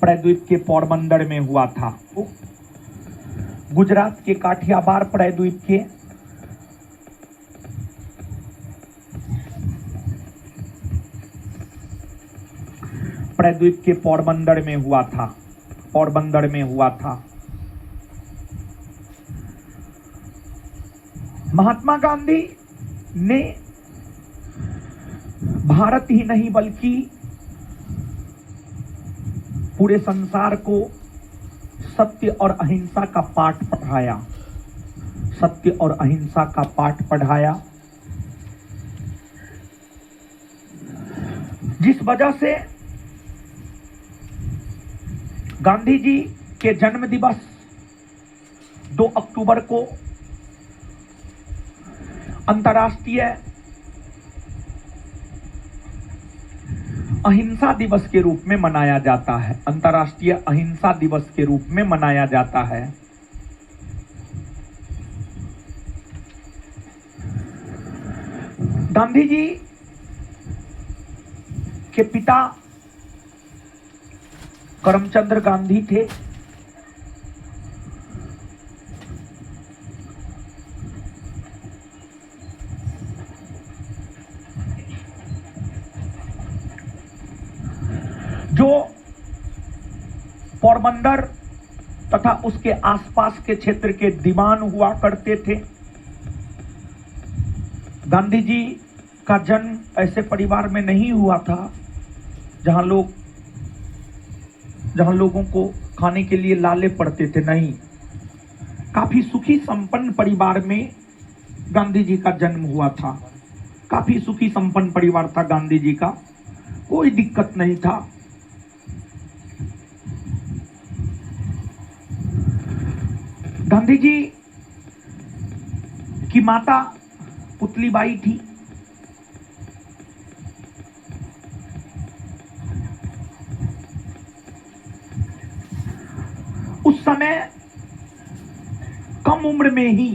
प्रायद्वीप के पोरबंदर में हुआ था। गुजरात के काठियावाड़ प्रायद्वीप के पोरबंदर में हुआ था। पोरबंदर में हुआ था। महात्मा गांधी ने भारत ही नहीं बल्कि पूरे संसार को सत्य और अहिंसा का पाठ पढ़ाया। सत्य और अहिंसा का पाठ पढ़ाया, जिस वजह से गांधी जी के जन्म दिवस 2 अक्टूबर को अंतर्राष्ट्रीय अहिंसा दिवस के रूप में मनाया जाता है। अंतर्राष्ट्रीय अहिंसा दिवस के रूप में मनाया जाता है। गांधी जी के पिता करमचंद गांधी थे। जो पोरबंदर तथा उसके आसपास के क्षेत्र के दीवान हुआ करते थे। गांधी जी का जन्म ऐसे परिवार में नहीं हुआ था जहां लोगों को खाने के लिए लाले पड़ते थे। नहीं, काफी सुखी संपन्न परिवार में गांधी जी का जन्म हुआ था। काफी सुखी संपन्न परिवार था गांधी जी का, कोई दिक्कत नहीं था। गांधी जी की माता पुतलीबाई थी। उस समय कम उम्र में ही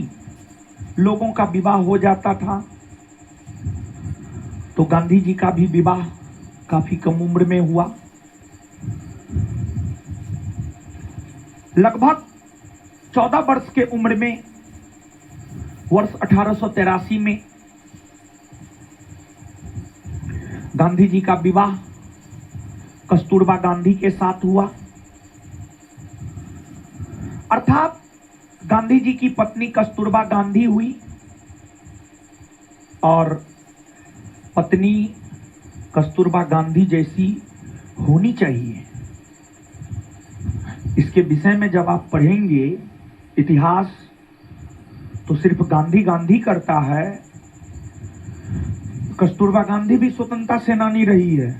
लोगों का विवाह हो जाता था, तो गांधी जी का भी विवाह काफी कम उम्र में हुआ। लगभग 14 वर्ष के उम्र में वर्ष 1883 में गांधी जी का विवाह कस्तूरबा गांधी के साथ हुआ। अर्थात गांधी जी की पत्नी कस्तूरबा गांधी हुई और पत्नी कस्तूरबा गांधी जैसी होनी चाहिए। इसके विषय में जब आप पढ़ेंगे इतिहास, तो सिर्फ गांधी गांधी करता है। कस्तूरबा गांधी भी स्वतंत्रता सेनानी रही है।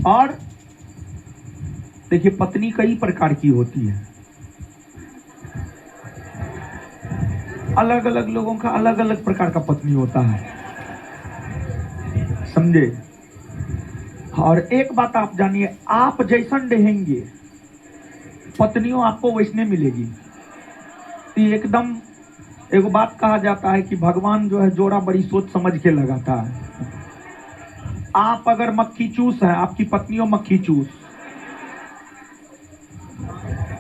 और देखिए, पत्नी कई प्रकार की होती है। अलग अलग लोगों का अलग अलग प्रकार का पत्नी होता है, समझे। और एक बात आप जानिए, आप जैसन रहेंगे पत्नियों आपको वैसने मिलेगी। एकदम एगो बात कहा जाता है कि भगवान जो है जोड़ा बड़ी सोच समझ के लगाता है। आप अगर मक्खी चूस है, आपकी पत्नियों मक्खी चूस।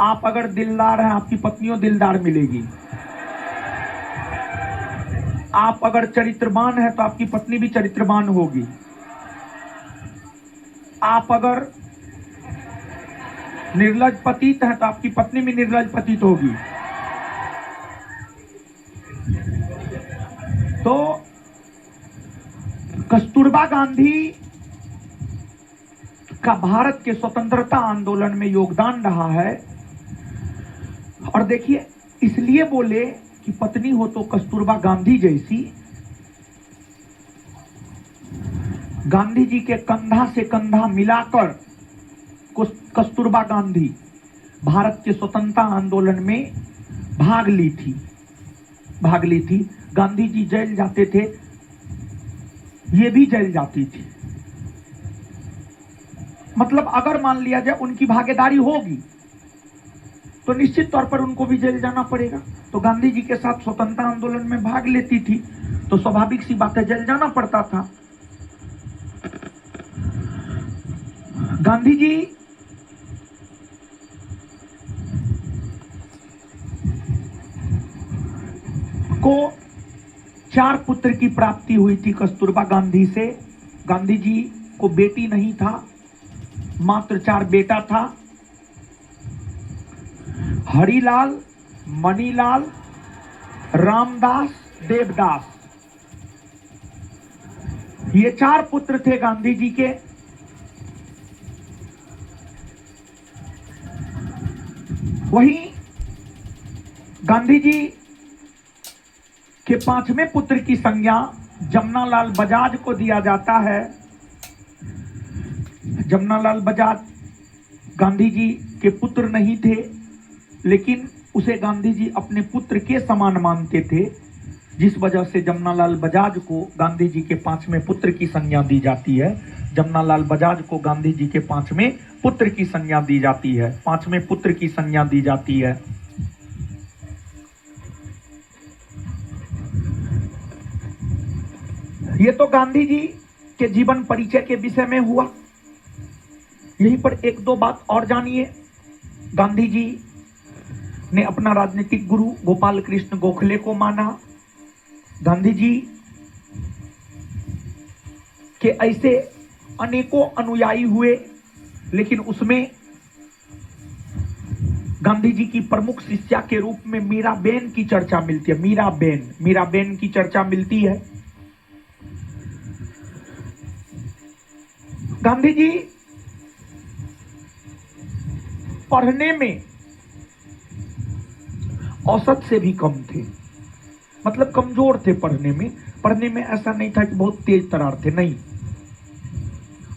आप अगर दिलदार हैं, आपकी पत्नियों दिलदार मिलेगी। आप अगर चरित्रवान है तो आपकी पत्नी भी चरित्रवान होगी। आप अगर निर्लज पतित है तो आपकी पत्नी भी निर्लज पतित होगी। तो कस्तूरबा गांधी का भारत के स्वतंत्रता आंदोलन में योगदान रहा है। और देखिए, इसलिए बोले कि पत्नी हो तो कस्तूरबा गांधी जैसी। गांधी जी के कंधा से कंधा मिलाकर कस्तूरबा गांधी भारत के स्वतंत्रता आंदोलन में भाग ली थी। गांधी जी जेल जाते थे, ये भी जेल जाती थी। मतलब अगर मान लिया जाए उनकी भागीदारी होगी तो निश्चित तौर पर उनको भी जेल जाना पड़ेगा। तो गांधी जी के साथ स्वतंत्रता आंदोलन में भाग लेती थी तो स्वाभाविक सी बात है, जेल जाना पड़ता था। गांधी जी को 4 पुत्र की प्राप्ति हुई थी कस्तूरबा गांधी से। गांधी जी को बेटी नहीं था, मात्र 4 बेटा था। हरिलाल, मणिलाल, रामदास, देवदास, ये 4 पुत्र थे गांधी जी के। वहीं गांधी जी के 5वें पुत्र की संज्ञा जमनालाल बजाज को दिया जाता है। जमनालाल बजाज गांधी जी के पुत्र नहीं थे, लेकिन उसे गांधी जी अपने पुत्र के समान मानते थे, जिस वजह से जमनालाल बजाज को गांधी जी के 5वें पुत्र की संज्ञा दी जाती है। जमनालाल बजाज को गांधी जी के 5वें पुत्र की संज्ञा दी जाती है, 5वें पुत्र की संज्ञा दी जाती है। ये तो गांधी जी के जीवन परिचय के विषय में हुआ। यहीं पर 1-2 बात और जानिए। गांधी जी ने अपना राजनीतिक गुरु गोपाल कृष्ण गोखले को माना। गांधी जी के ऐसे अनेकों अनुयायी हुए, लेकिन उसमें गांधी जी की प्रमुख शिष्या के रूप में मीराबेन की चर्चा मिलती है। मीराबेन की चर्चा मिलती है। गांधी जी पढ़ने में औसत से भी कम थे, मतलब कमजोर थे पढ़ने में ऐसा नहीं था कि बहुत तेज तरार थे, नहीं,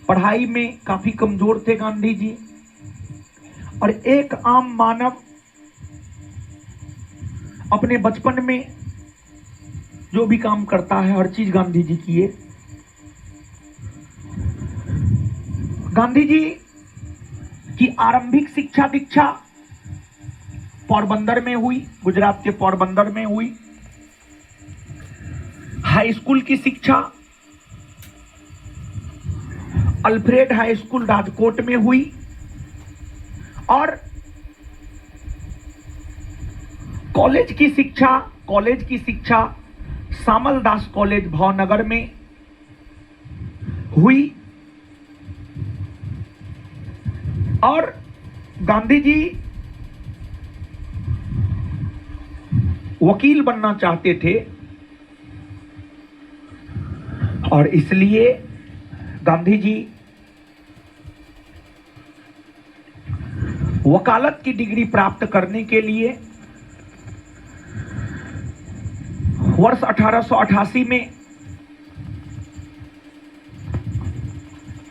पढ़ाई में काफी कमजोर थे गांधी जी। और एक आम मानव अपने बचपन में जो भी काम करता है, हर चीज गांधी जी किए। गांधी जी की आरंभिक शिक्षा दीक्षा पोरबंदर में हुई, गुजरात के पोरबंदर में हुई। हाई स्कूल की शिक्षा अल्फ्रेड हाई स्कूल राजकोट में हुई और कॉलेज की शिक्षा सामल दास कॉलेज भावनगर में हुई। और गांधी जी वकील बनना चाहते थे और इसलिए गांधी जी वकालत की डिग्री प्राप्त करने के लिए वर्ष 1888 में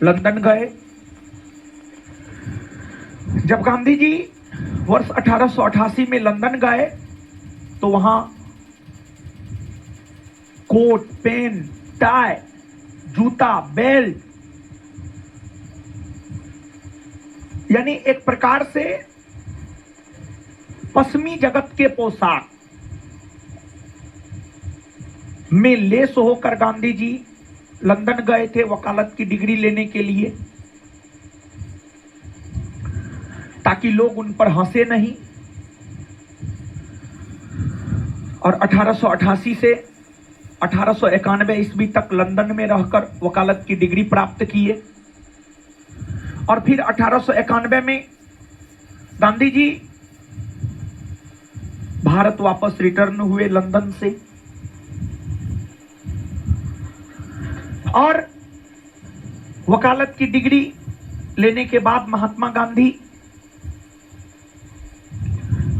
लंदन गए। जब गांधी जी वर्ष 1888 में लंदन गए तो वहां कोट, पेन, टाई, जूता, बेल्ट, यानी एक प्रकार से पश्चिमी जगत के पोशाक में लेस होकर गांधी जी लंदन गए थे वकालत की डिग्री लेने के लिए, ताकि लोग उन पर हंसे नहीं। और 1888 से 1891 ईस्वी तक लंदन में रहकर वकालत की डिग्री प्राप्त किए। और फिर 1891 में गांधी जी भारत वापस रिटर्न हुए लंदन से और वकालत की डिग्री लेने के बाद महात्मा गांधी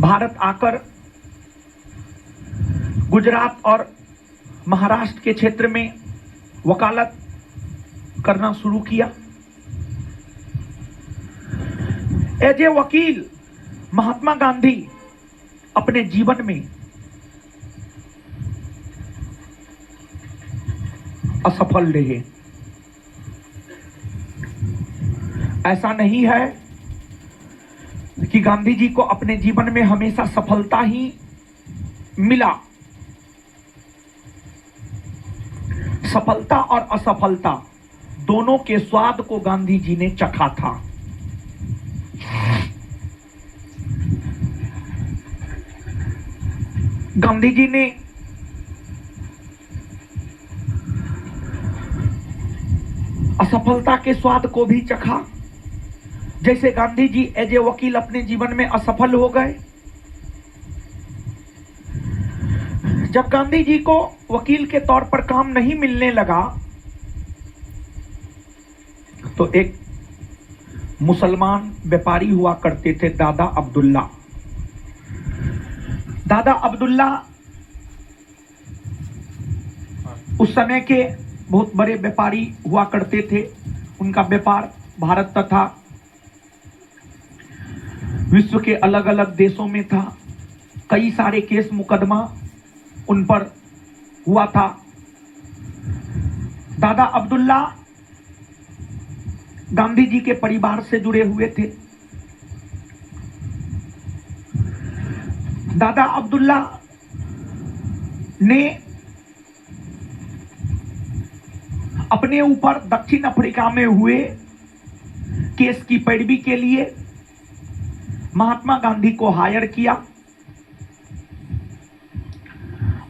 भारत आकर गुजरात और महाराष्ट्र के क्षेत्र में वकालत करना शुरू किया। एज ए वकील महात्मा गांधी अपने जीवन में असफल रहे। ऐसा नहीं है कि गांधी जी को अपने जीवन में हमेशा सफलता ही मिला। सफलता और असफलता दोनों के स्वाद को गांधी जी ने चखा था। गांधी जी ने असफलता के स्वाद को भी चखा। जैसे गांधी जी एज ए वकील अपने जीवन में असफल हो गए। जब गांधी जी को वकील के तौर पर काम नहीं मिलने लगा तो एक मुसलमान व्यापारी हुआ करते थे, दादा अब्दुल्ला। दादा अब्दुल्ला उस समय के बहुत बड़े व्यापारी हुआ करते थे। उनका व्यापार भारत तथा विश्व के अलग अलग देशों में था। कई सारे केस मुकदमा उन पर हुआ था। दादा अब्दुल्ला गांधी जी के परिवार से जुड़े हुए थे। दादा अब्दुल्ला ने अपने ऊपर दक्षिण अफ्रीका में हुए केस की पैरवी के लिए महात्मा गांधी को हायर किया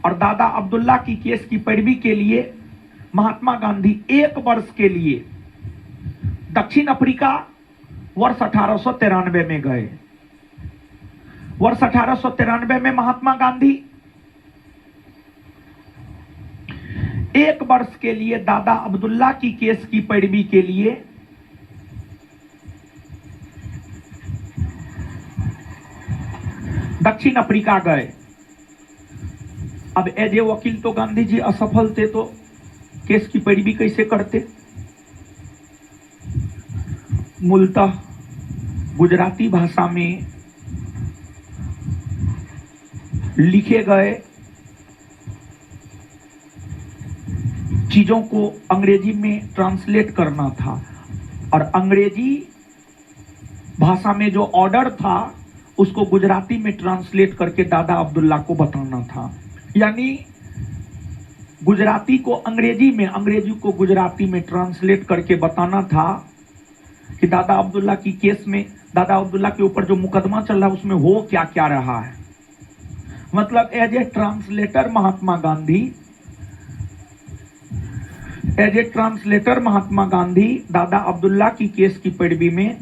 और दादा अब्दुल्ला की केस की पैरवी के लिए महात्मा गांधी 1 वर्ष के लिए दक्षिण अफ्रीका वर्ष 1893 में गए। वर्ष 1893 में महात्मा गांधी 1 वर्ष के लिए दादा अब्दुल्ला की केस की पैरवी के लिए दक्षिण अफ्रीका गए। अब एज ए वकील तो गांधी जी असफल थे, तो केस की पैरवी कैसे करते? मूलतः गुजराती भाषा में लिखे गए चीजों को अंग्रेजी में ट्रांसलेट करना था और अंग्रेजी भाषा में जो ऑर्डर था उसको गुजराती में ट्रांसलेट करके दादा अब्दुल्ला को बताना था। यानी गुजराती को अंग्रेजी में, अंग्रेजी को गुजराती में ट्रांसलेट करके बताना था कि दादा अब्दुल्ला की केस में, दादा अब्दुल्ला के ऊपर जो मुकदमा चल रहा है उसमें हो क्या क्या रहा है। मतलब as a translator Mahatma Gandhi, as a translator Mahatma Gandhi Dada Abdullah की केस की पैरवी में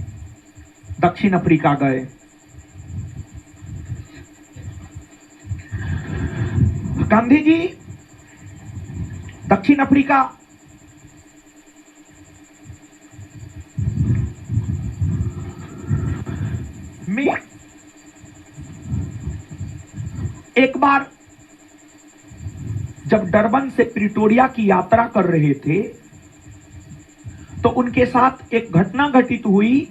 दक्षिण अफ्रीका गए। गांधी जी दक्षिण अफ्रीका में एक बार जब डरबन से प्रिटोरिया की यात्रा कर रहे थे तो उनके साथ एक घटना घटित हुई।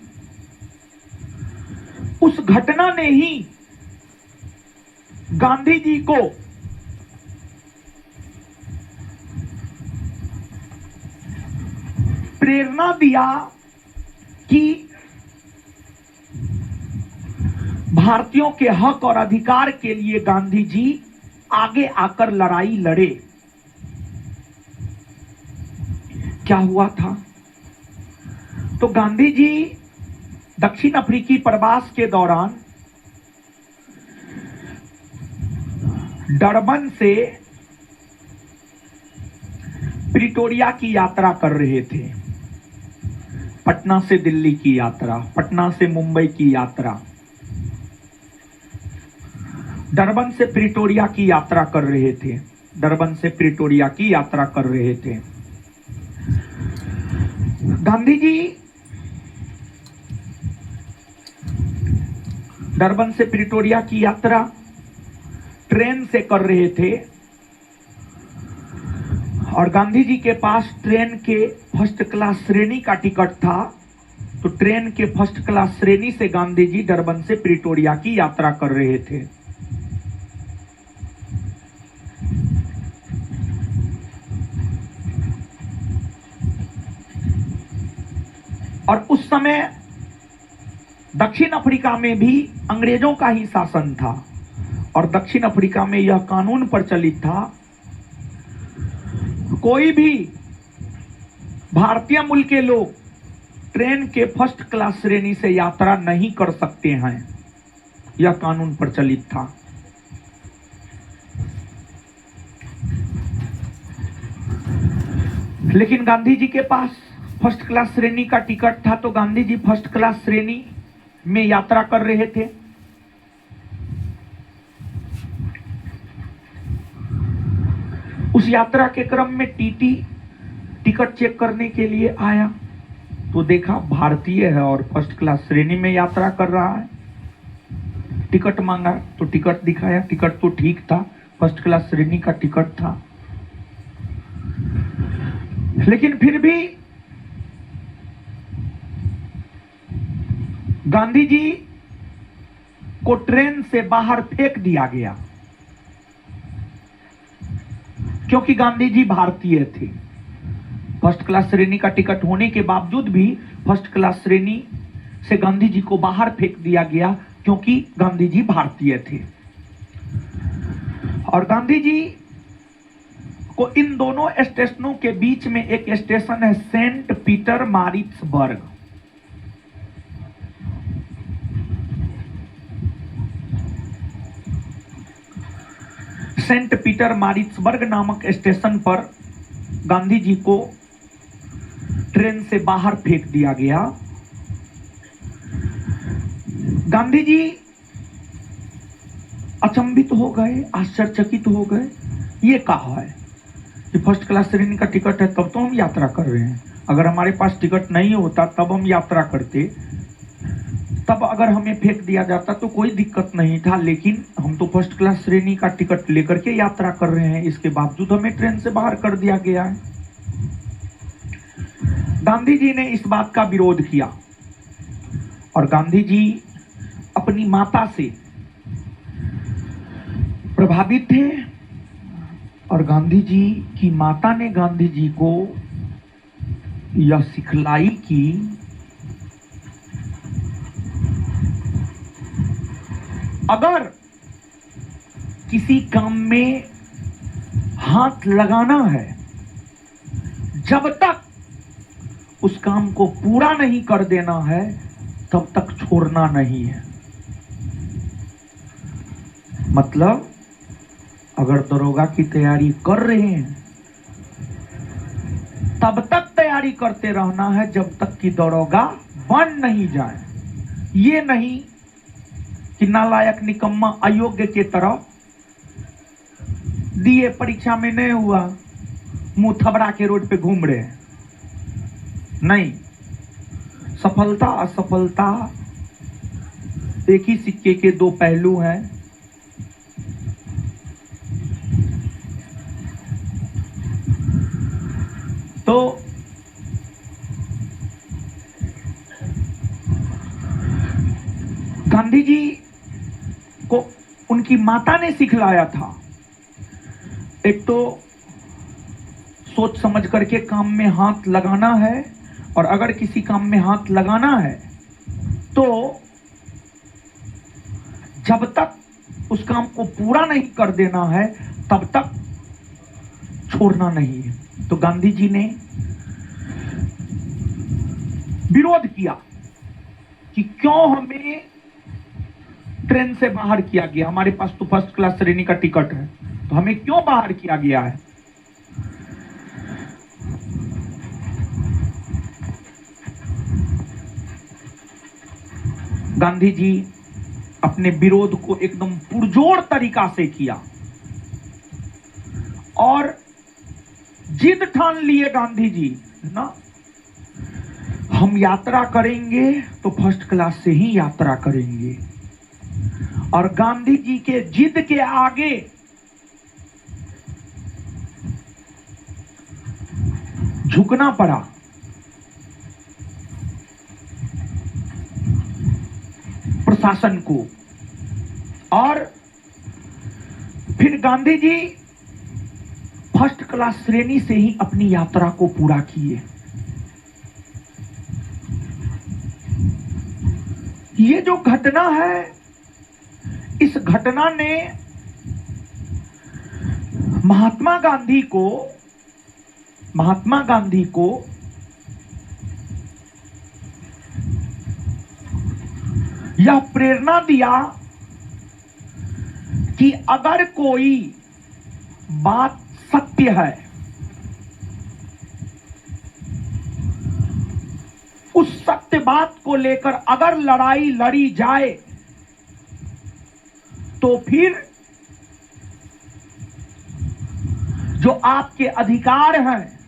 उस घटना ने ही गांधी जी को प्रेरणा दिया कि भारतीयों के हक और अधिकार के लिए गांधी जी आगे आकर लड़ाई लड़े। क्या हुआ था? तो गांधी जी दक्षिण अफ्रीकी प्रवास के दौरान डरबन से प्रिटोरिया की यात्रा कर रहे थे। पटना से दिल्ली की यात्रा, पटना से मुंबई की यात्रा, डरबन से प्रिटोरिया की यात्रा कर रहे थे। डरबन से प्रिटोरिया की यात्रा कर रहे थे। गांधी जी डरबन से प्रिटोरिया की यात्रा ट्रेन से कर रहे थे और गांधी जी के पास ट्रेन के फर्स्ट क्लास श्रेणी का टिकट था। तो ट्रेन के फर्स्ट क्लास श्रेणी से गांधी जी डरबन से प्रिटोरिया की यात्रा कर रहे थे। और उस समय दक्षिण अफ्रीका में भी अंग्रेजों का ही शासन था और दक्षिण अफ्रीका में यह कानून प्रचलित था, कोई भी भारतीय मूल के लोग ट्रेन के फर्स्ट क्लास श्रेणी से यात्रा नहीं कर सकते हैं, यह कानून प्रचलित था। लेकिन गांधी जी के पास फर्स्ट क्लास श्रेणी का टिकट था, तो गांधी जी फर्स्ट क्लास श्रेणी में यात्रा कर रहे थे। उस यात्रा के क्रम में टीटी टिकट चेक करने के लिए आया, तो देखा भारतीय है और फर्स्ट क्लास श्रेणी में यात्रा कर रहा है। टिकट मांगा तो टिकट दिखाया, टिकट तो ठीक था, फर्स्ट क्लास श्रेणी का टिकट था। लेकिन फिर भी गांधी जी को ट्रेन से बाहर फेंक दिया गया, क्योंकि गांधी जी भारतीय थे। फर्स्ट क्लास श्रेणी का टिकट होने के बावजूद भी फर्स्ट क्लास श्रेणी से गांधी जी को बाहर फेंक दिया गया, क्योंकि गांधी जी भारतीय थे। और गांधी जी को इन दोनों स्टेशनों के बीच में एक स्टेशन है Saint Peter Maritzburg. Saint Peter Maritzburg नामक स्टेशन पर गांधी जी को ट्रेन से बाहर फेंक दिया गया। गांधी जी अचंभित हो गए, आश्चर्यचकित हो गए। ये कहा है कि फर्स्ट क्लास श्रेणी का टिकट है, तब तो हम यात्रा कर रहे हैं। अगर हमारे पास टिकट नहीं होता तब हम यात्रा करते, तब अगर हमें फेंक दिया जाता तो कोई दिक्कत नहीं था, लेकिन हम तो फर्स्ट क्लास श्रेणी का टिकट लेकर के यात्रा कर रहे हैं, इसके बावजूद हमें ट्रेन से बाहर कर दिया गया है। गांधी जी ने इस बात का विरोध किया और गांधी जी अपनी माता से प्रभावित थे और गांधी जी की माता ने गांधी जी को यह सिखलाई कि अगर किसी काम में हाथ लगाना है, जब तक उस काम को पूरा नहीं कर देना है तब तक छोड़ना नहीं है। मतलब अगर दरोगा की तैयारी कर रहे हैं तब तक तैयारी करते रहना है जब तक कि दरोगा बन नहीं जाए। ये नहीं कि नालायक निकम्मा अयोग्य के तरह दिए परीक्षा में नहीं हुआ, मुंह थबड़ा के रोड पे घूम रहे हैं। नहीं, सफलता असफलता एक ही सिक्के के दो पहलू हैं। तो गांधी जी को उनकी माता ने सिखलाया था, एक तो सोच समझ करके काम में हाथ लगाना है, और अगर किसी काम में हाथ लगाना है तो जब तक उस काम को पूरा नहीं कर देना है तब तक छोड़ना नहीं है। तो गांधी जी ने विरोध किया कि क्यों हमें ट्रेन से बाहर किया गया, हमारे पास तो फर्स्ट क्लास श्रेणी का टिकट है, तो हमें क्यों बाहर किया गया है। गांधी जी अपने विरोध को एकदम पुरजोर तरीका से किया और जिद ठान लिए गांधी जी ना, हम यात्रा करेंगे तो फर्स्ट क्लास से ही यात्रा करेंगे। और गांधी जी के जिद के आगे झुकना पड़ा। प्रशासन को, और फिर गांधी जी फर्स्ट क्लास श्रेणी से ही अपनी यात्रा को पूरा किए। ये जो घटना है, इस घटना ने महात्मा गांधी को यह प्रेरणा दिया कि अगर कोई बात सत्य है, उस सत्य बात को लेकर अगर लड़ाई लड़ी जाए तो फिर जो आपके अधिकार हैं,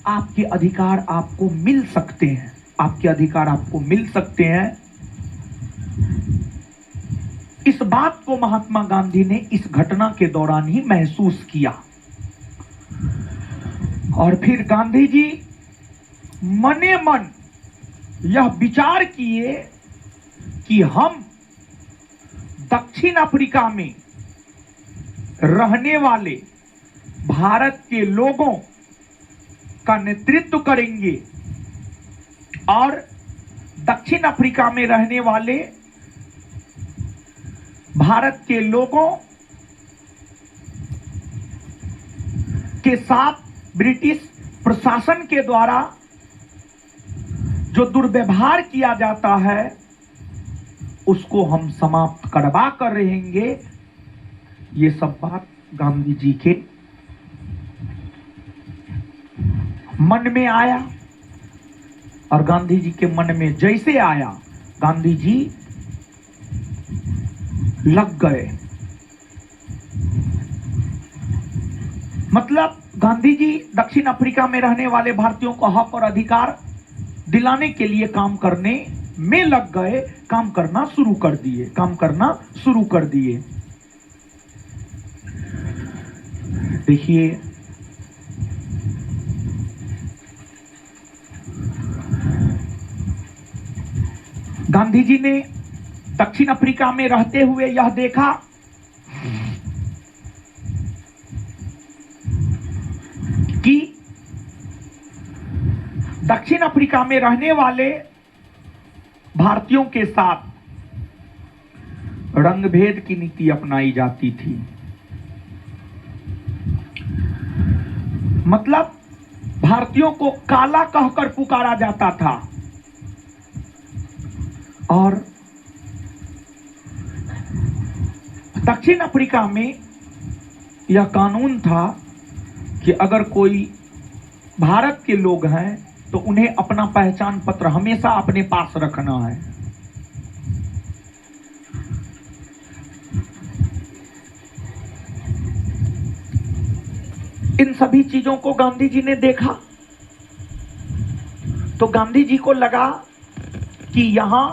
आपके अधिकार आपको मिल सकते हैं, आपके अधिकार आपको मिल सकते हैं। इस बात को महात्मा गांधी ने इस घटना के दौरान ही महसूस किया और फिर गांधी जी मने मन यह विचार किए कि हम दक्षिण अफ्रीका में रहने वाले भारत के लोगों का नेतृत्व करेंगे और दक्षिण अफ्रीका में रहने वाले भारत के लोगों के साथ ब्रिटिश प्रशासन के द्वारा जो दुर्व्यवहार किया जाता है उसको हम समाप्त करवा कर रहेंगे। ये सब बात गांधी जी के मन में आया और गांधी जी के मन में जैसे आया गांधी जी लग गए। मतलब गांधी जी दक्षिण अफ्रीका में रहने वाले भारतीयों को हक और अधिकार दिलाने के लिए काम करने में लग गए, काम करना शुरू कर दिए। देखिए, गांधी जी ने दक्षिण अफ्रीका में रहते हुए यह देखा कि दक्षिण अफ्रीका में रहने वाले भारतीयों के साथ रंगभेद की नीति अपनाई जाती थी। मतलब भारतीयों को काला कहकर पुकारा जाता था और दक्षिण अफ्रीका में यह कानून था कि अगर कोई भारत के लोग हैं तो उन्हें अपना पहचान पत्र हमेशा अपने पास रखना है। इन सभी चीजों को गांधी जी ने देखा तो गांधी जी को लगा कि यहां